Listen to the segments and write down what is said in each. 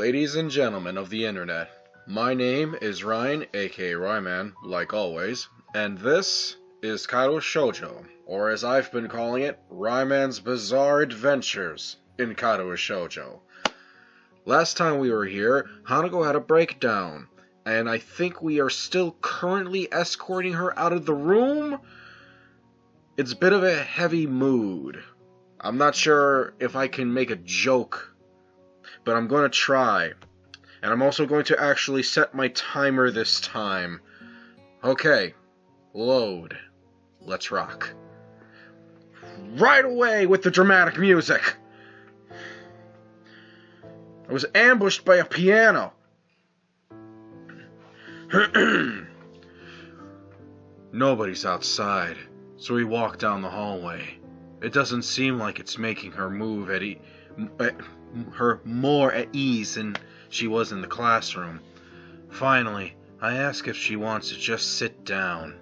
Ladies and gentlemen of the internet, my name is Ryan, aka Ryman, like always, and this is Katawa Shoujo, or as I've been calling it, Ryman's Bizarre Adventures in Katawa Shoujo. Last time we were here, Hanako had a breakdown, and I think we are still currently escorting her out of the room? It's a bit of a heavy mood. I'm not sure if I can make a joke, but I'm going to try. And I'm also going to actually set my timer this time. Okay, load. Let's rock. Right away with the dramatic music! I was ambushed by a piano. Nobody's outside, so we walk down the hallway. It doesn't seem like it's making her move her more at ease than she was in the classroom. Finally, I ask if she wants to just sit down.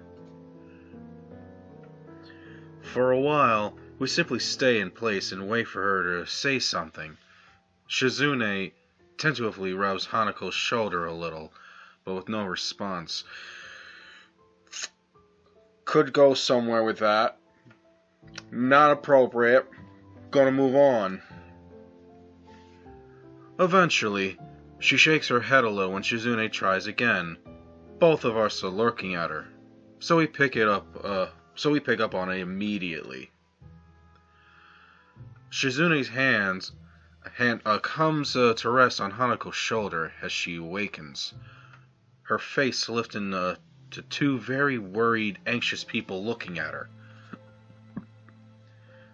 For a while, we simply stay in place and wait for her to say something. Shizune tentatively rubs Hanako's shoulder a little, but with no response. Could go somewhere with that. Not appropriate. Gonna move on. Eventually, she shakes her head a little when Shizune tries again. Both of us are lurking at her, so we pick up on it immediately. Shizune's hand comes to rest on Hanako's shoulder as she awakens. Her face lifting to two very worried, anxious people looking at her.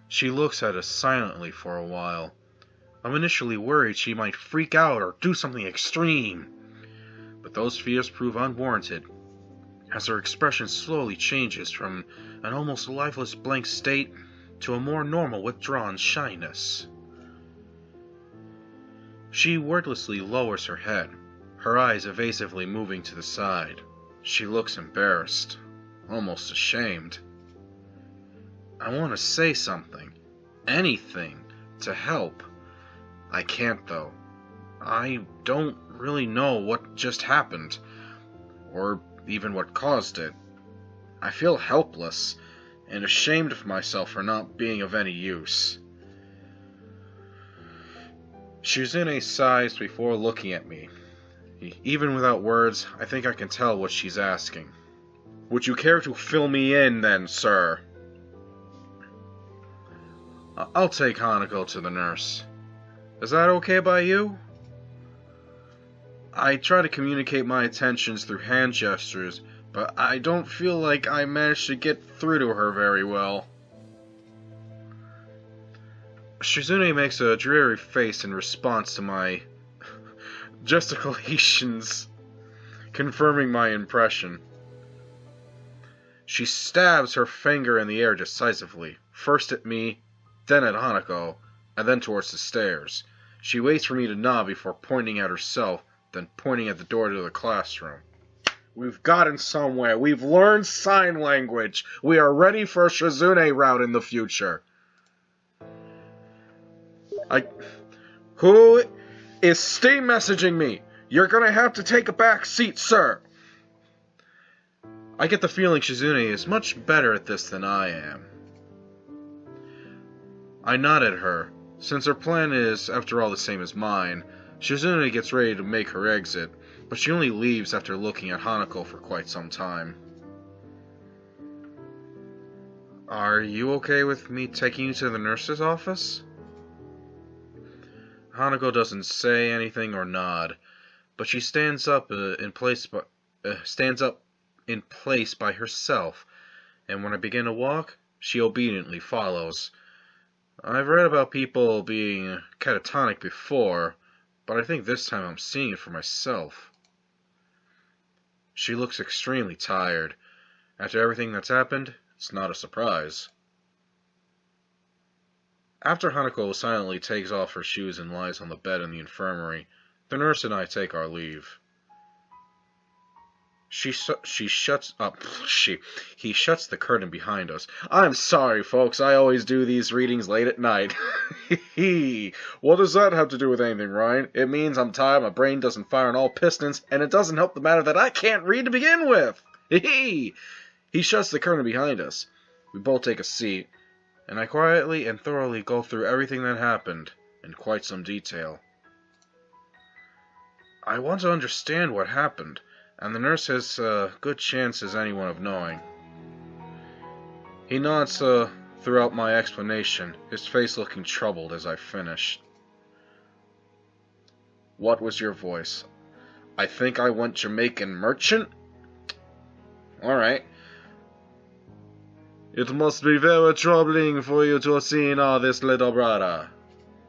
She looks at us silently for a while. I'm initially worried she might freak out or do something extreme, but those fears prove unwarranted, as her expression slowly changes from an almost lifeless blank state to a more normal withdrawn shyness. She wordlessly lowers her head, her eyes evasively moving to the side. She looks embarrassed, almost ashamed. I want to say something, anything, to help. I can't, though. I don't really know what just happened, or even what caused it. I feel helpless, and ashamed of myself for not being of any use. Shizune sighs before looking at me. Even without words, I think I can tell what she's asking. Would you care to fill me in, then, sir? I'll take Hanako to the nurse. Is that okay by you? I try to communicate my intentions through hand gestures, but I don't feel like I managed to get through to her very well. Shizune makes a dreary face in response to my gesticulations, confirming my impression. She stabs her finger in the air decisively, first at me, then at Hanako, and then towards the stairs. She waits for me to nod before pointing at herself, then pointing at the door to the classroom. We've gotten somewhere. We've learned sign language. We are ready for a Shizune route in the future. Who is Steam messaging me? You're gonna have to take a back seat, sir. I get the feeling Shizune is much better at this than I am. I nod at her. Since her plan is, after all, the same as mine, Shizune gets ready to make her exit, but she only leaves after looking at Hanako for quite some time. Are you okay with me taking you to the nurse's office? Hanako doesn't say anything or nod, but she stands up in place by herself, and when I begin to walk, she obediently follows. I've read about people being catatonic before, but I think this time I'm seeing it for myself. She looks extremely tired. After everything that's happened, it's not a surprise. After Hanako silently takes off her shoes and lies on the bed in the infirmary, the nurse and I take our leave. He shuts the curtain behind us. I'm sorry, folks. I always do these readings late at night. What does that have to do with anything, Ryan? It means I'm tired, my brain doesn't fire on all pistons, and it doesn't help the matter that I can't read to begin with. He shuts the curtain behind us. We both take a seat, and I quietly and thoroughly go through everything that happened, in quite some detail. I want to understand what happened, and the nurse has a good chance as anyone of knowing. He nods throughout my explanation, his face looking troubled as I finish. What was your voice? I think I went Jamaican merchant? Alright. It must be very troubling for you to have seen all this, little brother.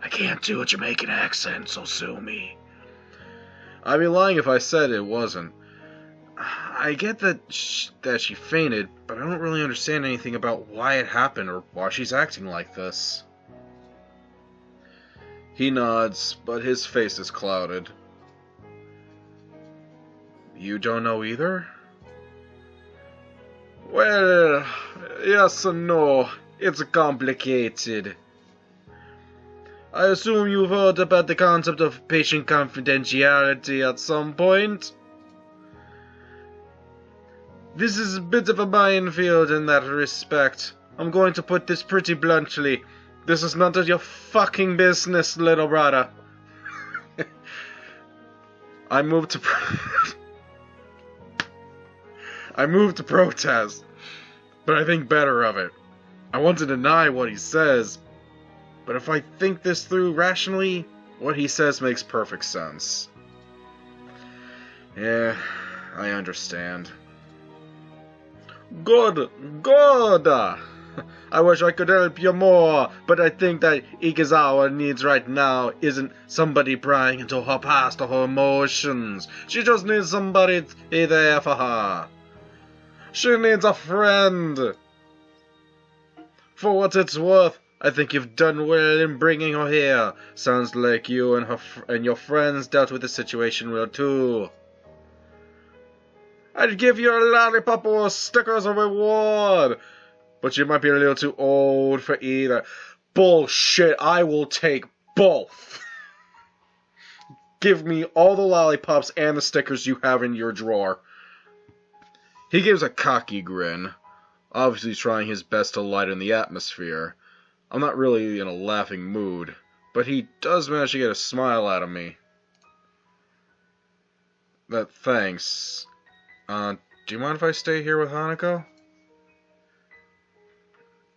I can't do a Jamaican accent, so sue me. I'd be lying if I said it wasn't. I get that she fainted, but I don't really understand anything about why it happened or why she's acting like this. He nods, but his face is clouded. You don't know either? Well, yes and no. It's complicated. I assume you've heard about the concept of patient confidentiality at some point? This is a bit of a minefield in that respect. I'm going to put this pretty bluntly. This is none of your fucking business, little brother. I moved to protest, but I think better of it. I want to deny what he says, but if I think this through rationally, what he says makes perfect sense. Yeah, I understand. Good. I wish I could help you more, but I think that Ikizawa needs right now isn't somebody prying into her past or her emotions. She just needs somebody to be there for her. She needs a friend. For what it's worth, I think you've done well in bringing her here. Sounds like you and your friends dealt with the situation well too. I'd give you a lollipop or a sticker as a reward, but you might be a little too old for either. Bullshit, I will take both. Give me all the lollipops and the stickers you have in your drawer. He gives a cocky grin, obviously trying his best to lighten the atmosphere. I'm not really in a laughing mood, but he does manage to get a smile out of me. Thanks. Do you mind if I stay here with Hanako?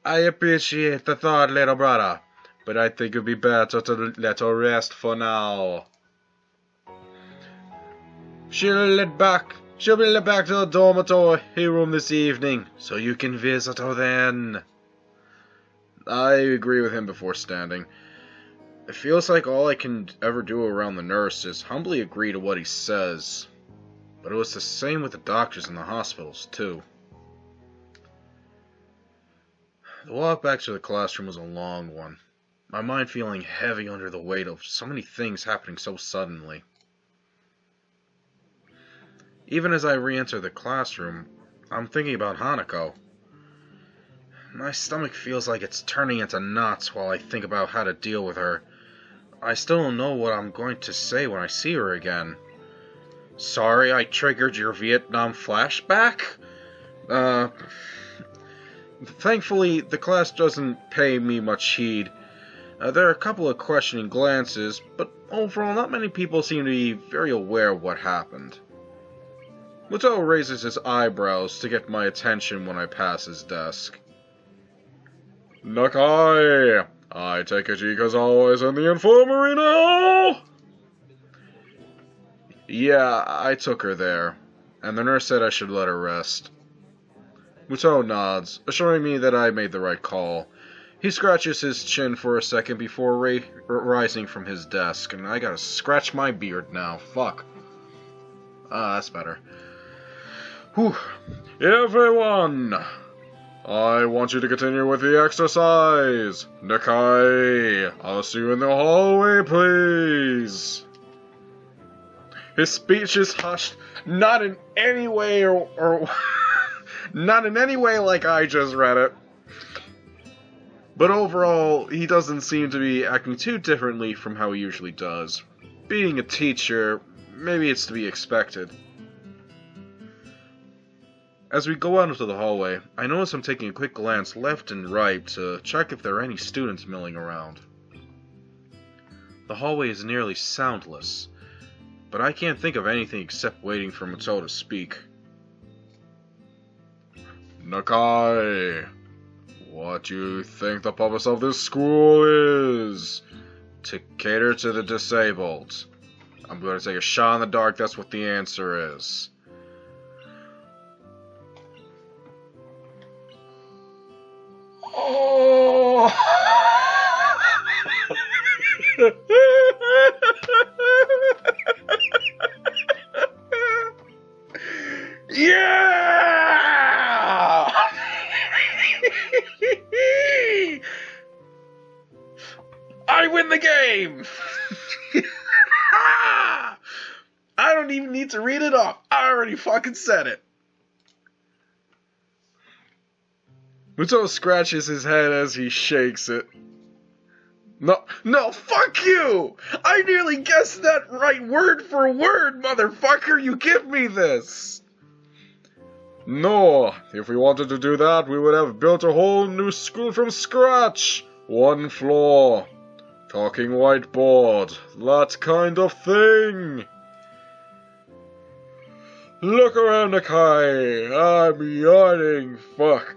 I appreciate the thought, little brother, but I think it'd be better to let her rest for now. She'll be led back to the dormitory room this evening, so you can visit her then. I agree with him before standing. It feels like all I can ever do around the nurse is humbly agree to what he says. But it was the same with the doctors in the hospitals, too. The walk back to the classroom was a long one, my mind feeling heavy under the weight of so many things happening so suddenly. Even as I re-enter the classroom, I'm thinking about Hanako. My stomach feels like it's turning into knots while I think about how to deal with her. I still don't know what I'm going to say when I see her again. Sorry I triggered your Vietnam flashback? Thankfully, the class doesn't pay me much heed. There are a couple of questioning glances, but overall not many people seem to be very aware of what happened. Muto raises his eyebrows to get my attention when I pass his desk. Nakai! I take it Ikazawa in the infirmary now? Yeah, I took her there, and the nurse said I should let her rest. Muto nods, assuring me that I made the right call. He scratches his chin for a second before rising from his desk, and I gotta scratch my beard now. Fuck. That's better. Whew. Everyone! I want you to continue with the exercise. Nakai, I'll see you in the hallway, please. His speech is hushed, not in any way or not in any way like I just read it. But overall, he doesn't seem to be acting too differently from how he usually does. Being a teacher, maybe it's to be expected. As we go out into the hallway, I notice I'm taking a quick glance left and right to check if there are any students milling around. The hallway is nearly soundless, but I can't think of anything except waiting for Muto to speak. Nakai, what do you think the purpose of this school is? To cater to the disabled. I'm going to take a shot in the dark, that's what the answer is. Oh! Yeah! I win the game! I don't even need to read it off. I already fucking said it. Muto scratches his head as he shakes it. No, fuck you! I nearly guessed that right word for word, motherfucker! You give me this! No, if we wanted to do that, we would have built a whole new school from scratch. One floor. Talking whiteboard. That kind of thing. Look around, Nakai. I'm yawning. Fuck.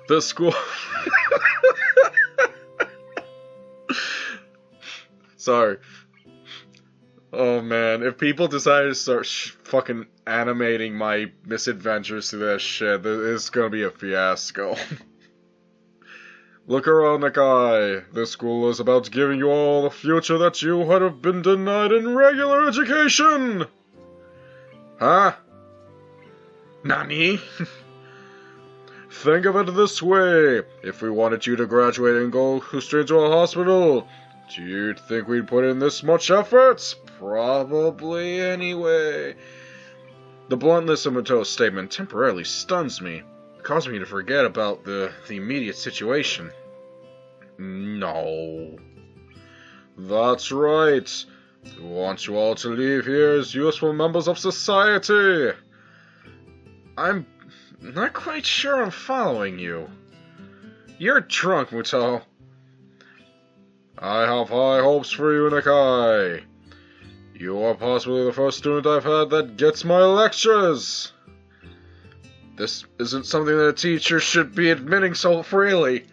The school... Sorry. Oh man, if people decide to start fucking animating my misadventures through that shit, it's gonna be a fiasco. Look around, Nakai. This school is about giving you all the future that you would have been denied in regular education! Huh? Nani? Think of it this way. If we wanted you to graduate and go straight to a hospital, do you think we'd put in this much effort? Probably anyway. The bluntness of Muto's statement temporarily stuns me, causing me to forget about the immediate situation. No. That's right. We want you all to leave here as useful members of society. I'm not quite sure I'm following you. You're drunk, Muto. I have high hopes for you, Nakai. You are possibly the first student I've had that gets my lectures. This isn't something that a teacher should be admitting so freely.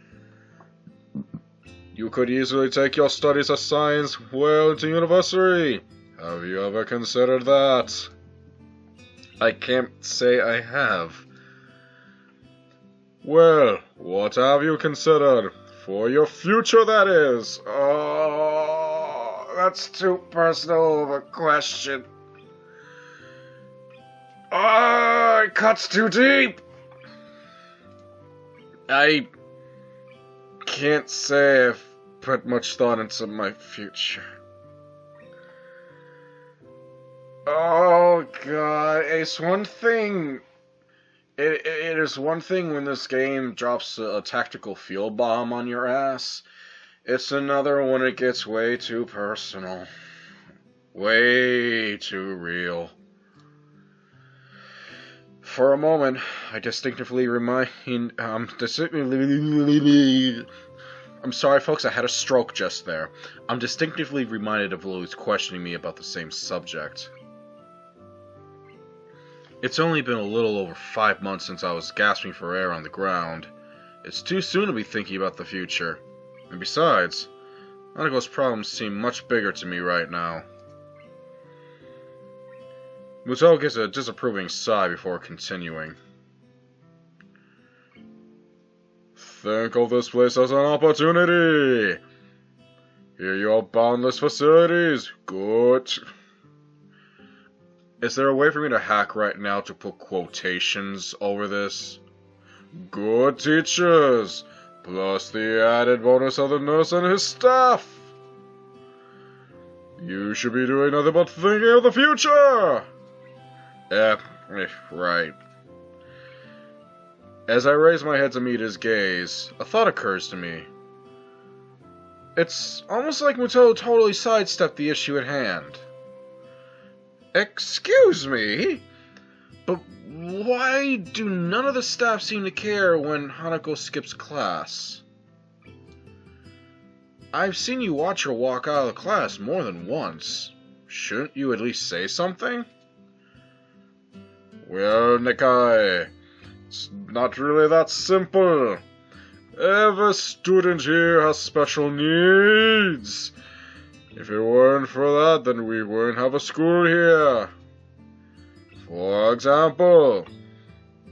You could easily take your studies of science well into university. Have you ever considered that? I can't say I have. Well, what have you considered? For your future, that is. Oh, that's too personal of a question. Oh, it cuts too deep. I can't say I've put much thought into my future. Oh, God, it's one thing... It is one thing when this game drops a tactical field bomb on your ass. It's another when it gets way too personal. Way too real. For a moment, I distinctively I'm sorry, folks, I had a stroke just there. I'm distinctively reminded of Lou's questioning me about the same subject. It's only been a little over 5 months since I was gasping for air on the ground. It's too soon to be thinking about the future. And besides, Anako's problems seem much bigger to me right now. Muto gives a disapproving sigh before continuing. Think of this place as an opportunity. Here you have boundless facilities. Good. Is there a way for me to hack right now to put quotations over this? Good teachers, plus the added bonus of the nurse and his staff. You should be doing nothing but thinking of the future! Right. As I raise my head to meet his gaze, a thought occurs to me. It's almost like Muto totally sidestepped the issue at hand. Excuse me, but why do none of the staff seem to care when Hanako skips class? I've seen you watch her walk out of the class more than once. Shouldn't you at least say something? Well, Nikai, it's not really that simple. Every student here has special needs. If it weren't for that, then we wouldn't have a school here. For example,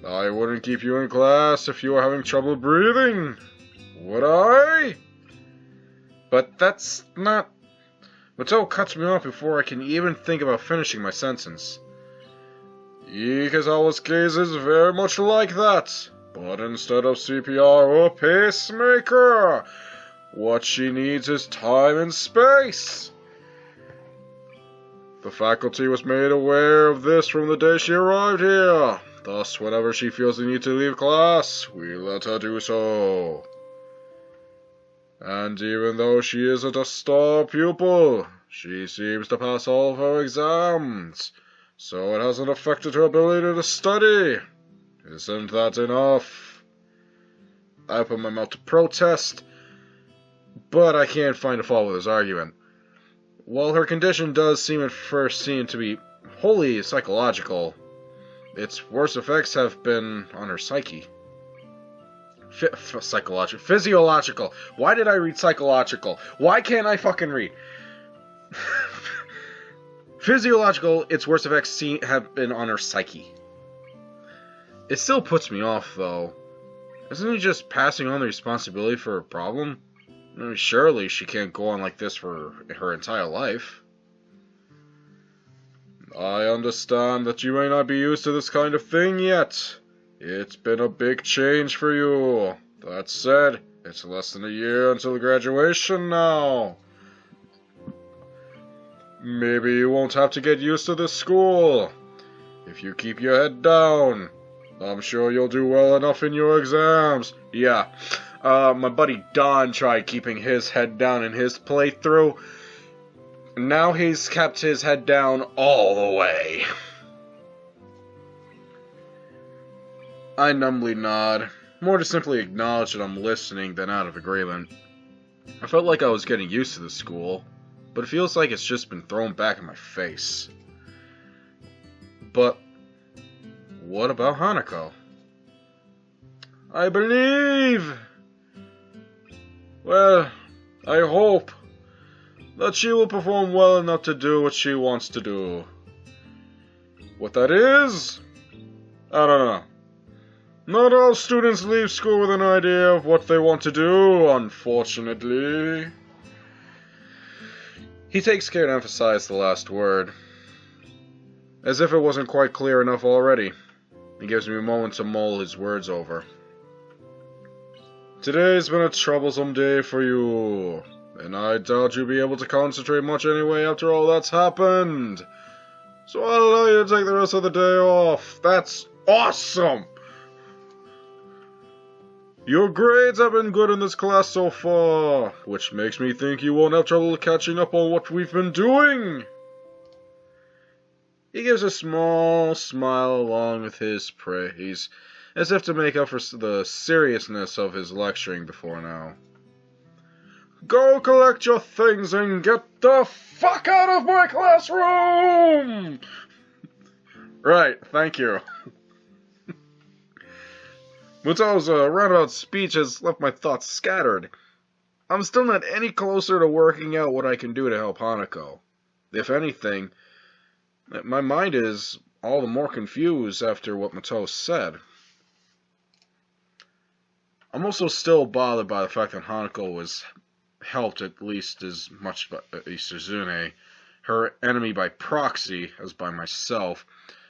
I wouldn't keep you in class if you were having trouble breathing, would I? But that's not... Mateo cuts me off before I can even think about finishing my sentence. Ikazawa's case is very much like that, but instead of CPR or pacemaker, what she needs is time and space. The faculty was made aware of this from the day she arrived here. Thus, whenever she feels the need to leave class, we let her do so. And even though she isn't a star pupil, she seems to pass all of her exams, so it hasn't affected her ability to study. Isn't that enough? I open my mouth to protest, but I can't find a fault with his argument. While her condition does seem at first seen to be wholly psychological, its worst effects have been on her psyche. Physiological. Why did I read psychological? Why can't I fucking read? Physiological, its worst effects have been on her psyche. It still puts me off, though. Isn't he just passing on the responsibility for a problem? I mean, surely she can't go on like this for her entire life. I understand that you may not be used to this kind of thing yet. It's been a big change for you. That said, it's less than a year until graduation now. Maybe you won't have to get used to this school. If you keep your head down, I'm sure you'll do well enough in your exams. Yeah, my buddy Don tried keeping his head down in his playthrough. Now he's kept his head down all the way. I numbly nod, more to simply acknowledge that I'm listening than out of agreement. I felt like I was getting used to the school, but it feels like it's just been thrown back in my face. But what about Hanako? I believe... Well, I hope that she will perform well enough to do what she wants to do. What that is? I don't know. Not all students leave school with an idea of what they want to do, unfortunately. He takes care to emphasize the last word, as if it wasn't quite clear enough already. He gives me a moment to mull his words over. Today's been a troublesome day for you, and I doubt you'll be able to concentrate much anyway after all that's happened. So I'll allow you to take the rest of the day off. That's awesome! Your grades have been good in this class so far, which makes me think you won't have trouble catching up on what we've been doing. He gives a small smile along with his praise, as if to make up for the seriousness of his lecturing before now. Go collect your things and get the fuck out of my classroom! Right, thank you. Muto's roundabout speech has left my thoughts scattered. I'm still not any closer to working out what I can do to help Hanako. If anything, my mind is all the more confused after what Muto said. I'm also still bothered by the fact that Hanako was helped at least as much by Isuzune, her enemy by proxy, as by myself,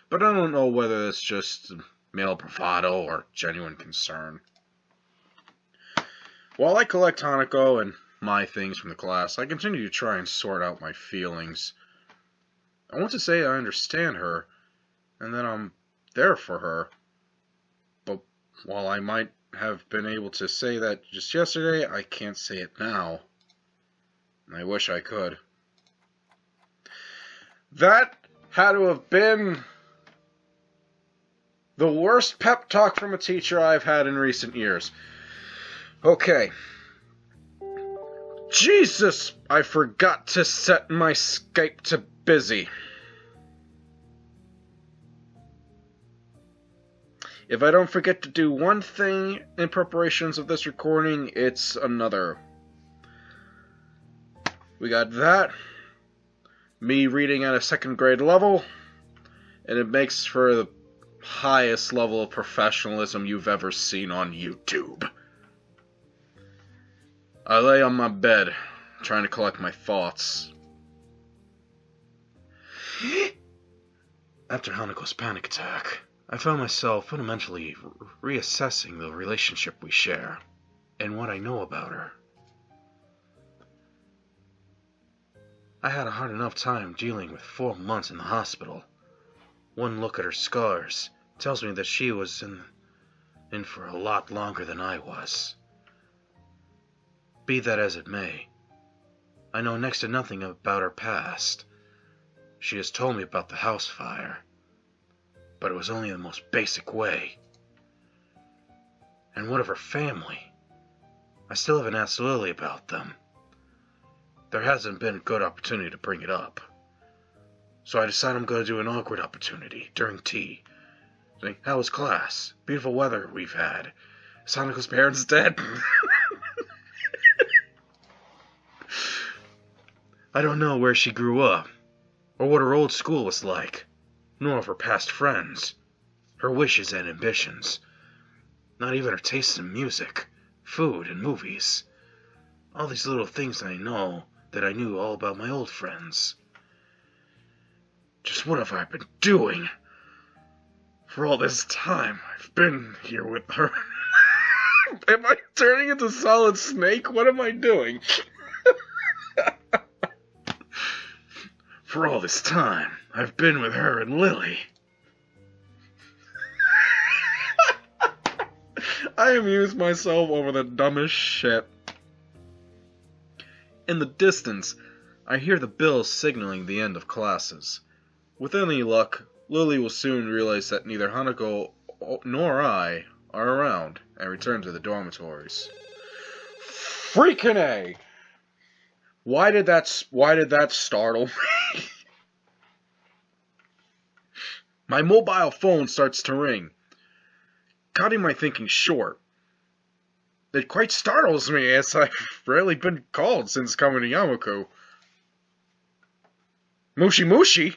but I don't know whether it's just male bravado or genuine concern. While I collect Hanako and my things from the class, I continue to try and sort out my feelings. I want to say I understand her, and that I'm there for her, but while I might have been able to say that just yesterday, I can't say it now. I wish I could. That had to have been the worst pep talk from a teacher I've had in recent years. Okay. Jesus, I forgot to set my Skype to busy. If I don't forget to do one thing in preparations of this recording, it's another. We got that. Me reading at a second grade level. And it makes for the highest level of professionalism you've ever seen on YouTube. I lay on my bed, trying to collect my thoughts. After Hanako's panic attack, I found myself fundamentally reassessing the relationship we share, and what I know about her. I had a hard enough time dealing with 4 months in the hospital. One look at her scars tells me that she was in for a lot longer than I was. Be that as it may, I know next to nothing about her past. She has told me about the house fire, but it was only in the most basic way. And what of her family? I still haven't asked Lily about them. There hasn't been a good opportunity to bring it up. So I decide I'm going to do an awkward opportunity during tea. Saying, how was class? Beautiful weather we've had. Is Hanako's parents dead? I don't know where she grew up, or what her old school was like, nor of her past friends, her wishes and ambitions, not even her tastes in music, food, and movies. All these little things I know that I knew all about my old friends. Just what have I been doing? For all this time I've been here with her. Am I turning into Solid Snake? What am I doing? For all this time I've been with her and Lily. I amused myself over the dumbest shit. In the distance, I hear the bells signaling the end of classes. With any luck, Lily will soon realize that neither Hanako nor I are around and return to the dormitories. Freaking A! Why did that startle me? My mobile phone starts to ring, cutting my thinking short. It quite startles me, as I've rarely been called since coming to Yamaku. Mushi Mushi?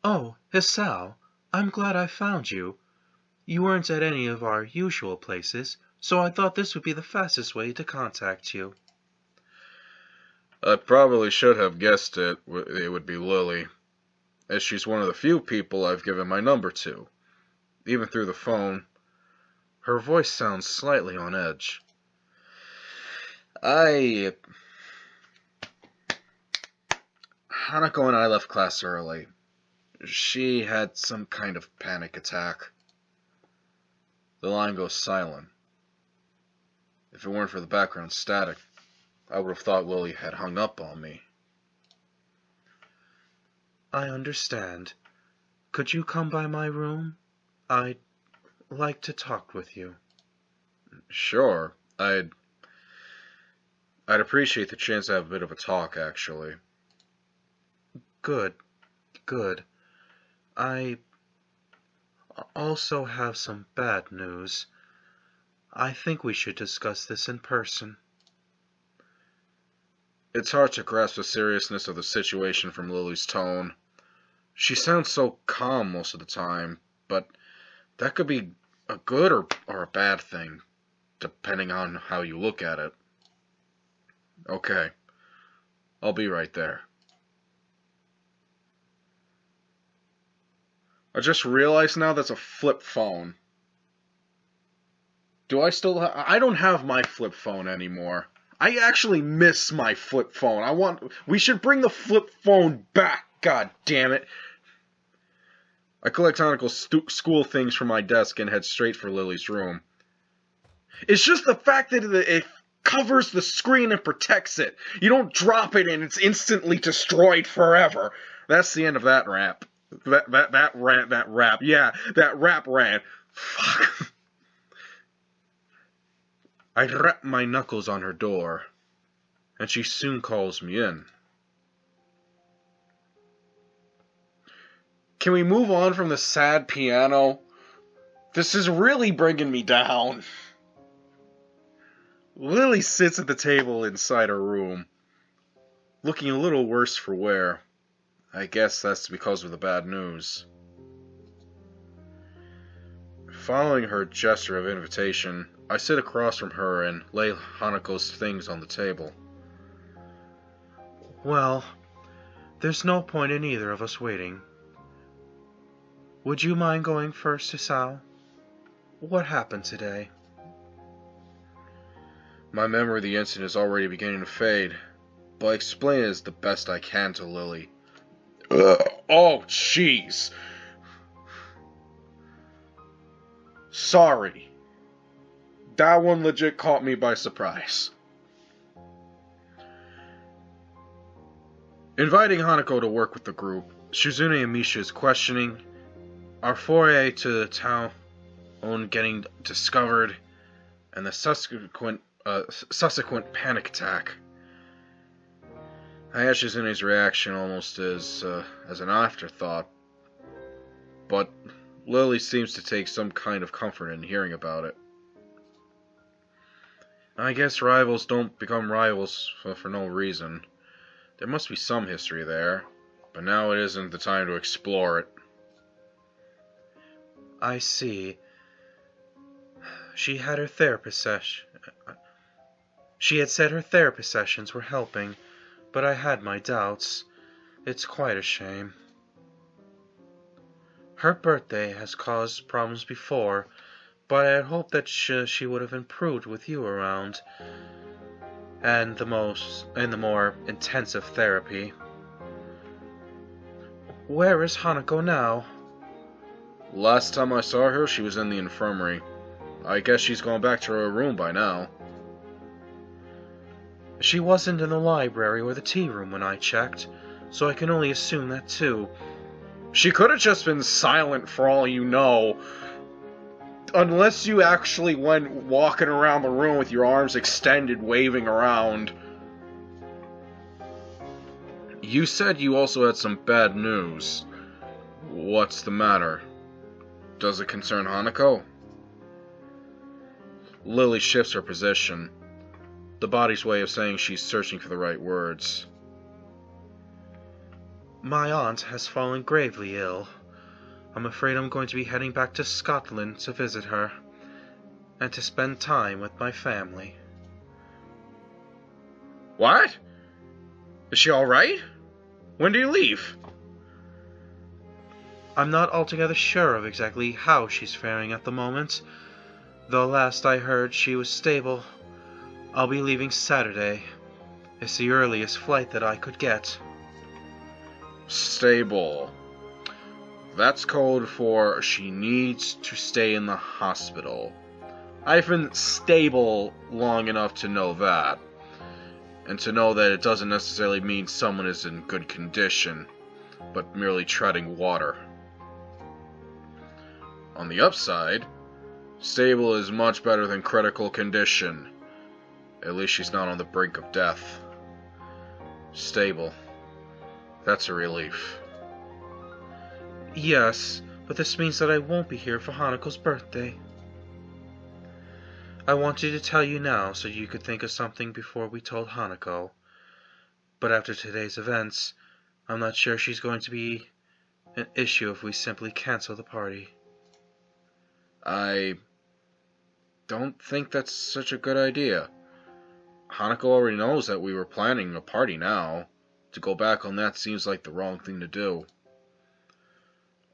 Oh, Hisao, I'm glad I found you. You weren't at any of our usual places, so I thought this would be the fastest way to contact you. I probably should have guessed it would be Lily, as she's one of the few people I've given my number to. Even through the phone, her voice sounds slightly on edge. Hanako and I left class early. She had some kind of panic attack. The line goes silent. If it weren't for the background static, I would have thought Lily had hung up on me. I understand. Could you come by my room? I'd like to talk with you. Sure. I'd appreciate the chance to have a bit of a talk, actually. Good. I also have some bad news. I think we should discuss this in person. It's hard to grasp the seriousness of the situation from Lily's tone. She sounds so calm most of the time, but that could be a good or a bad thing, depending on how you look at it. Okay, I'll be right there. I just realized now that's a flip phone. Do I still I don't have my flip phone anymore. I actually miss my flip phone. We should bring the flip phone back, god damn it. I collect school things from my desk and head straight for Lily's room. It's just the fact that it covers the screen and protects it. You don't drop it and it's instantly destroyed forever. That's the end of that rap. That rap. Yeah, that rap rant. Fuck. I rap my knuckles on her door, and she soon calls me in. Can we move on from the sad piano? This is really bringing me down. Lily sits at the table inside her room, looking a little worse for wear. I guess that's because of the bad news. Following her gesture of invitation, I sit across from her and lay Hanako's things on the table. Well, there's no point in either of us waiting. Would you mind going first, Isao? What happened today? My memory of the incident is already beginning to fade, but I explain it as the best I can to Lily. Oh, jeez. Sorry. That one legit caught me by surprise. Inviting Hanako to work with the group, Shizune and Misha's questioning, our foray to the town getting discovered, and the subsequent panic attack. I had Shizune's reaction almost as an afterthought, but Lily seems to take some kind of comfort in hearing about it. I guess rivals don't become rivals for no reason. There must be some history there, but now it isn't the time to explore it. I see. She had her therapist session. She had said her therapist sessions were helping, but I had my doubts. It's quite a shame. Her birthday has caused problems before, but I had hoped that she would have improved with you around, and the more intensive therapy. Where is Hanako now? Last time I saw her, she was in the infirmary. I guess she's gone back to her room by now. She wasn't in the library or the tea room when I checked, so I can only assume that too. She could have just been silent for all you know. Unless you actually went walking around the room with your arms extended, waving around. You said you also had some bad news. What's the matter? Does it concern Hanako? Lily shifts her position, the body's way of saying she's searching for the right words. My aunt has fallen gravely ill. I'm afraid I'm going to be heading back to Scotland to visit her, and to spend time with my family. What? Is she alright? When do you leave? I'm not altogether sure of exactly how she's faring at the moment, though last I heard she was stable. I'll be leaving Saturday. It's the earliest flight that I could get. Stable. That's code for she needs to stay in the hospital. I've been stable long enough to know that, and to know that it doesn't necessarily mean someone is in good condition, but merely treading water. On the upside, stable is much better than critical condition. At least she's not on the brink of death. Stable. That's a relief. Yes, but this means that I won't be here for Hanako's birthday. I wanted to tell you now so you could think of something before we told Hanako. But after today's events, I'm not sure she's going to be an issue if we simply cancel the party. I don't think that's such a good idea. Hanako already knows that we were planning a party now. To go back on that seems like the wrong thing to do.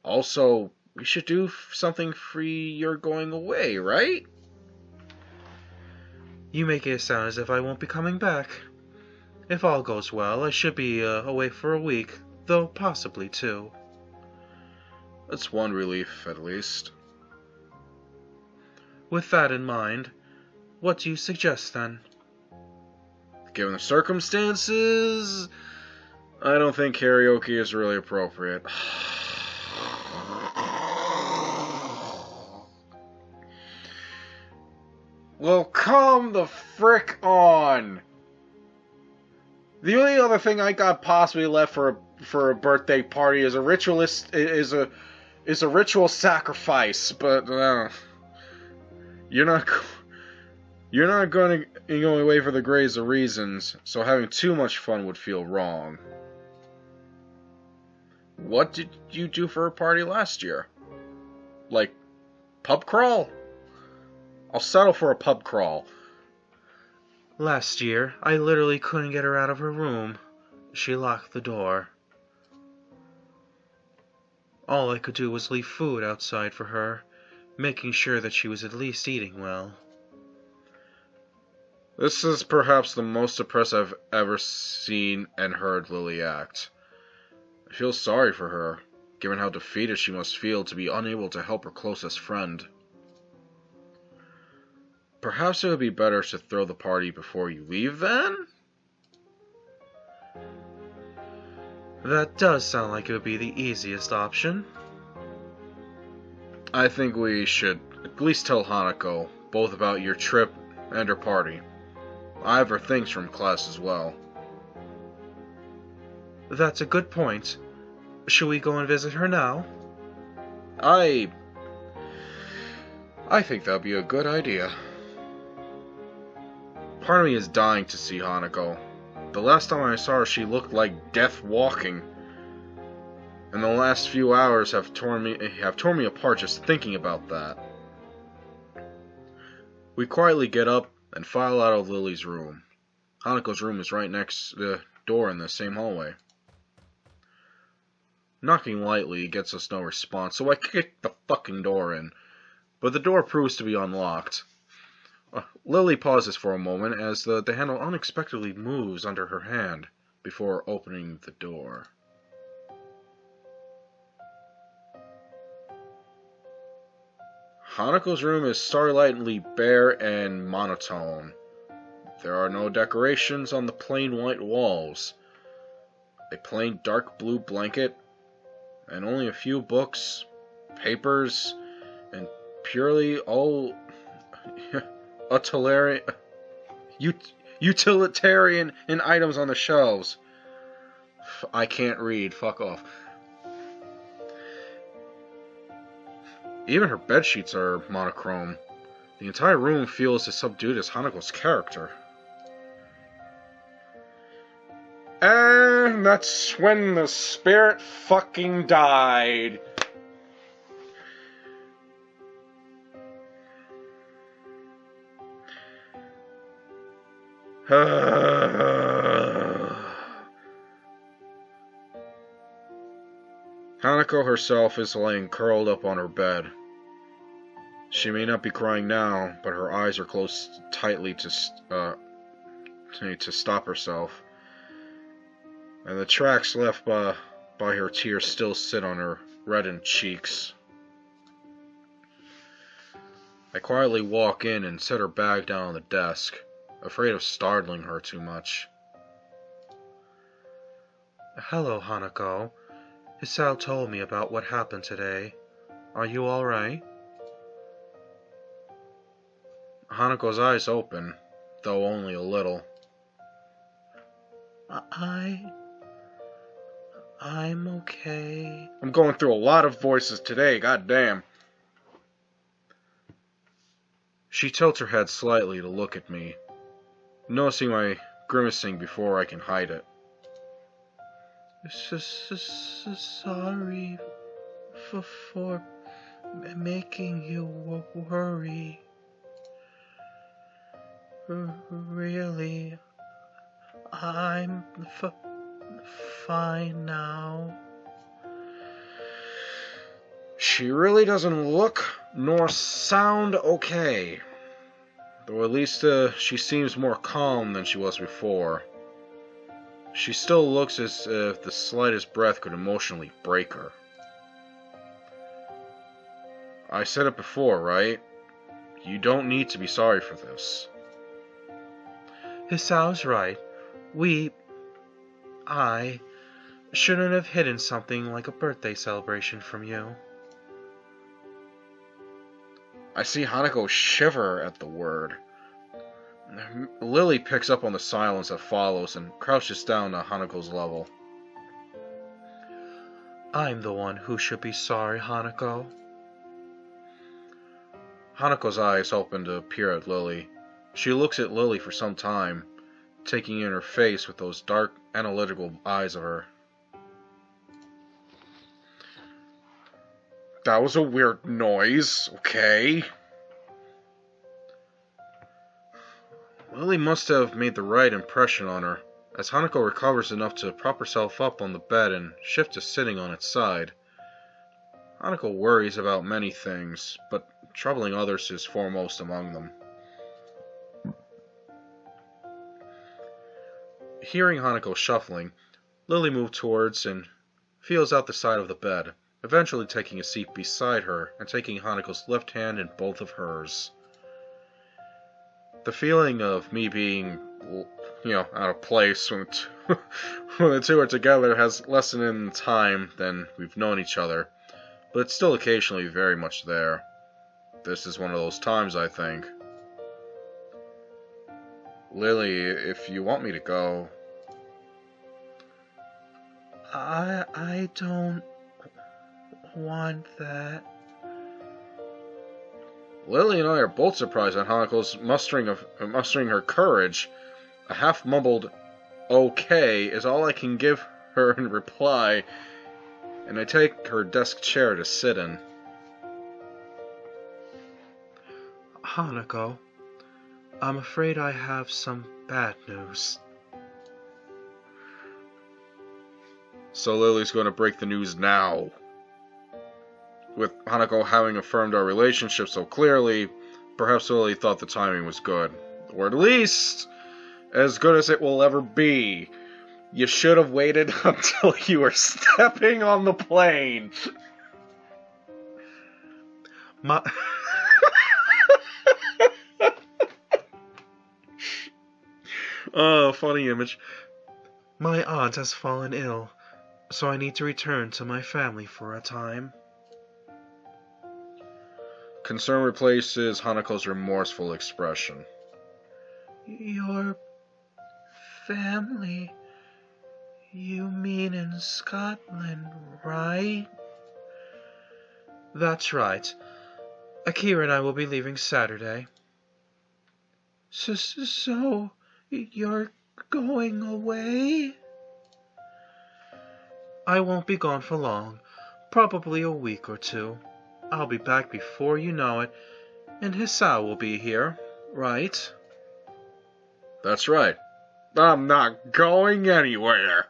Also, we should do something for your going away, right? You make it sound as if I won't be coming back. If all goes well, I should be away for a week, though possibly two. That's one relief, at least. With that in mind, what do you suggest then? Given the circumstances, I don't think karaoke is really appropriate. Well, come the frick on! The only other thing I got possibly left for a birthday party is a ritual sacrifice, but you're not going away for the greatest of reasons, so having too much fun would feel wrong. What did you do for a party last year? Like pub crawl? I'll settle for a pub crawl. Last year, I literally couldn't get her out of her room. She locked the door. All I could do was leave food outside for her, making sure that she was at least eating well. This is perhaps the most depressed I've ever seen and heard Lily act. I feel sorry for her, given how defeated she must feel to be unable to help her closest friend. Perhaps it would be better to throw the party before you leave, then? That does sound like it would be the easiest option. I think we should at least tell Hanako both about your trip and her party. I have her things from class as well. That's a good point. Should we go and visit her now? I think that'd be a good idea. Part of me is dying to see Hanako. The last time I saw her, she looked like death walking. And the last few hours have torn me apart just thinking about that. We quietly get up and file out of Lily's room. Hanako's room is right next to the door in the same hallway. Knocking lightly gets us no response, so I kick the fucking door in. But the door proves to be unlocked. Lily pauses for a moment as the handle unexpectedly moves under her hand before opening the door. Hanako's room is starlightly bare and monotone. There are no decorations on the plain white walls. A plain dark blue blanket, and only a few books, papers, and purely all utilitarian and items on the shelves. I can't read. Fuck off. Even her bedsheets are monochrome. The entire room feels as subdued as Hanako's character. And that's when the spirit fucking died. Hanako herself is laying curled up on her bed. She may not be crying now, but her eyes are closed tightly to stop herself. And the tracks left by her tears still sit on her reddened cheeks. I quietly walk in and set her bag down on the desk, afraid of startling her too much. Hello, Hanako. Hisao told me about what happened today. Are you alright? Hanako's eyes open, though only a little. I'm okay. I'm going through a lot of voices today, goddamn. She tilts her head slightly to look at me, noticing my grimacing before I can hide it. Sorry for making you worry. Really, I'm fine now. She really doesn't look nor sound okay. Though at least she seems more calm than she was before. She still looks as if the slightest breath could emotionally break her. I said it before, right? You don't need to be sorry for this. Hisao's right. I shouldn't have hidden something like a birthday celebration from you. I see Hanako shiver at the word. Lily picks up on the silence that follows and crouches down to Hanako's level. I'm the one who should be sorry, Hanako. Hanako's eyes open to peer at Lily. She looks at Lily for some time, taking in her face with those dark, analytical eyes of her. That was a weird noise, okay? Lily must have made the right impression on her, as Hanako recovers enough to prop herself up on the bed and shift to sitting on its side. Hanako worries about many things, but troubling others is foremost among them. Hearing Hanako shuffling, Lily moves towards and feels out the side of the bed, eventually taking a seat beside her and taking Hanako's left hand in both of hers. The feeling of me being, out of place when the two are together has lessened in time than we've known each other, but it's still occasionally very much there. This is one of those times, I think. Lily, if you want me to go... I don't want that. Lily and I are both surprised at Hanako's mustering her courage. A half-mumbled "okay" is all I can give her in reply, and I take her desk chair to sit in. Hanako, I'm afraid I have some bad news. So Lily's going to break the news now. With Hanako having affirmed our relationship so clearly, perhaps Lily thought the timing was good. Or at least, as good as it will ever be. You should have waited until you were stepping on the plane. Oh, funny image. My aunt has fallen ill, so I need to return to my family for a time. Concern replaces Hanako's remorseful expression. Your family? You mean in Scotland, right? That's right. Akira and I will be leaving Saturday. So, you're going away? I won't be gone for long, probably a week or two. I'll be back before you know it, and Hisao will be here, right? That's right. I'm not going anywhere.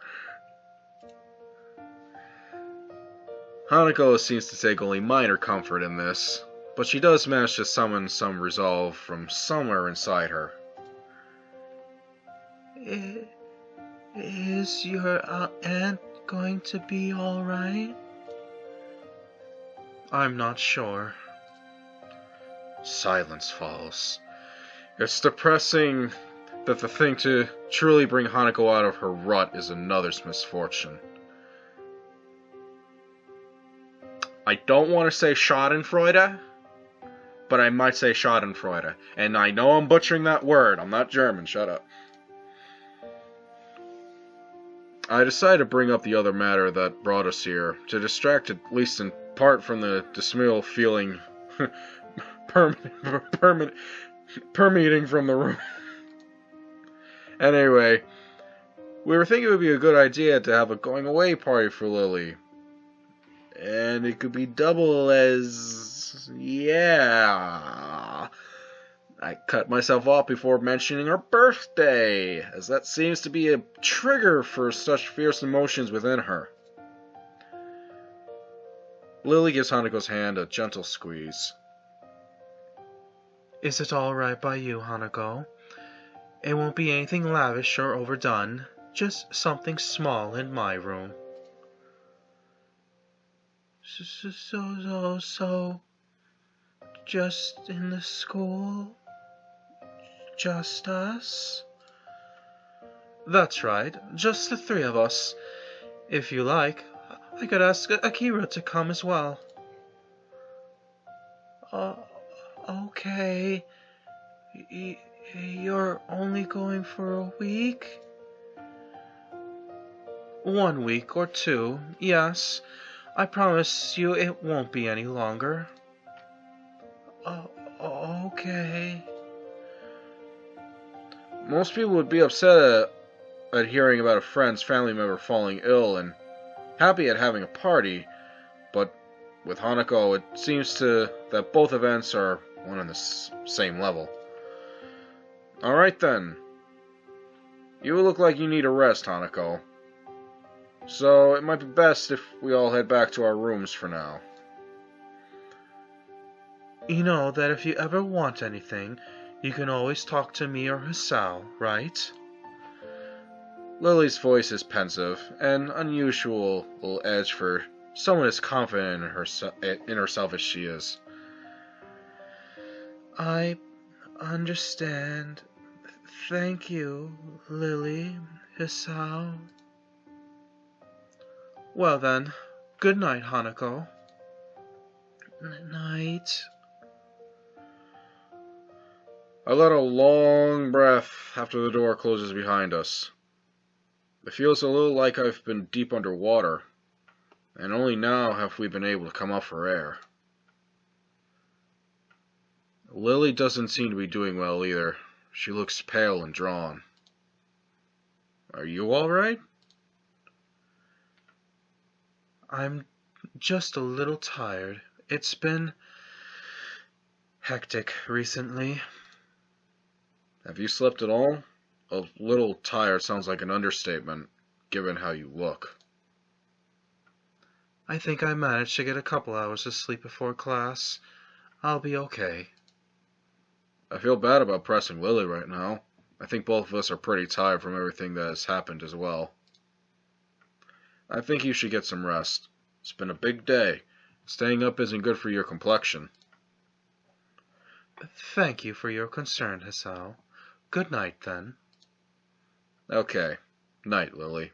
Hanako seems to take only minor comfort in this, but she does manage to summon some resolve from somewhere inside her. Is your aunt going to be all right? I'm not sure. Silence falls. It's depressing that the thing to truly bring Hanako out of her rut is another's misfortune. I don't want to say Schadenfreude, but I might say Schadenfreude. And I know I'm butchering that word. I'm not German. Shut up. I decided to bring up the other matter that brought us here, to distract at least in part from the dismal feeling permeating from the room. Anyway, we were thinking it would be a good idea to have a going away party for Lily. And it could be double as... yeah... I cut myself off before mentioning her birthday, as that seems to be a trigger for such fierce emotions within her. Lily gives Hanako's hand a gentle squeeze. Is it all right by you, Hanako? It won't be anything lavish or overdone, just something small in my room. So, just in the school? Just us? That's right, just the three of us. If you like, I could ask Akira to come as well. Uh, okay. You're only going for a week? 1 week or 2, yes. I promise you it won't be any longer. Okay. Most people would be upset at hearing about a friend's family member falling ill and happy at having a party, but with Hanako, it seems that both events are one on the same level. Alright then. You look like you need a rest, Hanako. So it might be best if we all head back to our rooms for now. You know that if you ever want anything, you can always talk to me or Hisao, right? Lily's voice is pensive, an unusual little edge for someone as confident in herself as she is. I understand. Thank you, Lily, Hisao. Well then, good night, Hanako. Night. I let a long breath after the door closes behind us. It feels a little like I've been deep underwater, and only now have we been able to come up for air. Lily doesn't seem to be doing well either. She looks pale and drawn. Are you alright? I'm just a little tired. It's been hectic recently. Have you slept at all? A little tired sounds like an understatement, given how you look. I think I managed to get a couple hours of sleep before class. I'll be okay. I feel bad about pressing Lily right now. I think both of us are pretty tired from everything that has happened as well. I think you should get some rest. It's been a big day. Staying up isn't good for your complexion. Thank you for your concern, Hisao. Good night, then. Okay. Night, Lily.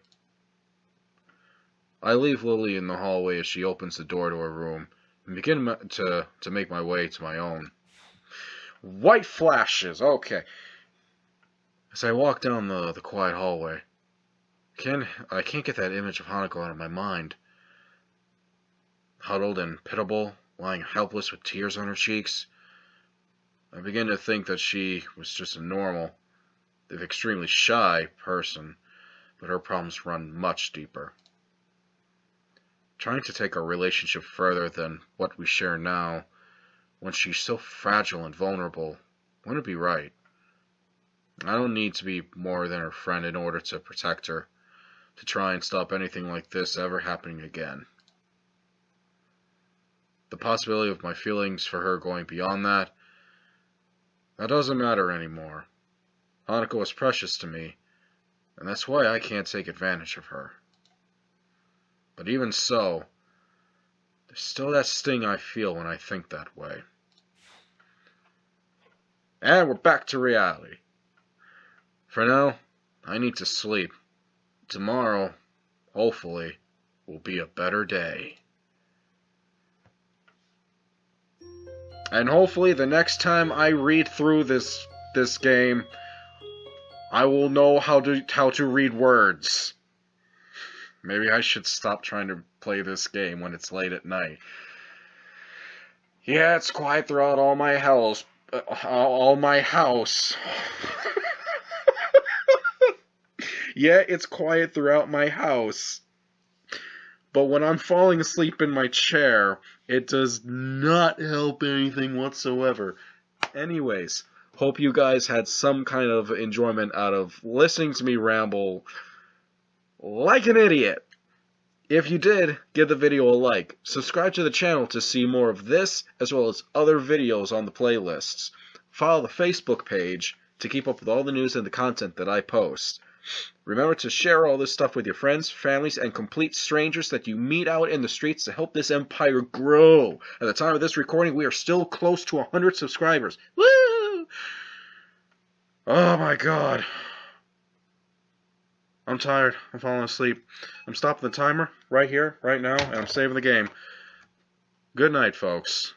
I leave Lily in the hallway as she opens the door to her room and begin to make my way to my own. White flashes! Okay. As I walk down the quiet hallway, I can't get that image of Hanako out of my mind. Huddled and pitiable, lying helpless with tears on her cheeks. I begin to think that she was just a normal, if extremely shy person, but her problems run much deeper. Trying to take our relationship further than what we share now, when she's so fragile and vulnerable, wouldn't be right. I don't need to be more than her friend in order to protect her, to try and stop anything like this ever happening again. The possibility of my feelings for her going beyond that doesn't matter anymore. Hanako is precious to me, and that's why I can't take advantage of her. But even so, there's still that sting I feel when I think that way. And we're back to reality. For now, I need to sleep. Tomorrow, hopefully, will be a better day. And hopefully the next time I read through this game, I will know how to read words. Maybe I should stop trying to play this game when it's late at night. Yeah, it's quiet throughout all my house. Yeah, it's quiet throughout my house. But when I'm falling asleep in my chair, it does not help anything whatsoever. Anyways, hope you guys had some kind of enjoyment out of listening to me ramble like an idiot. If you did, give the video a like. Subscribe to the channel to see more of this, as well as other videos on the playlists. Follow the Facebook page to keep up with all the news and the content that I post. Remember to share all this stuff with your friends, families, and complete strangers that you meet out in the streets to help this empire grow. At the time of this recording, we are still close to 100 subscribers. Woo! Oh my god. I'm tired. I'm falling asleep. I'm stopping the timer right here, right now, and I'm saving the game. Good night, folks.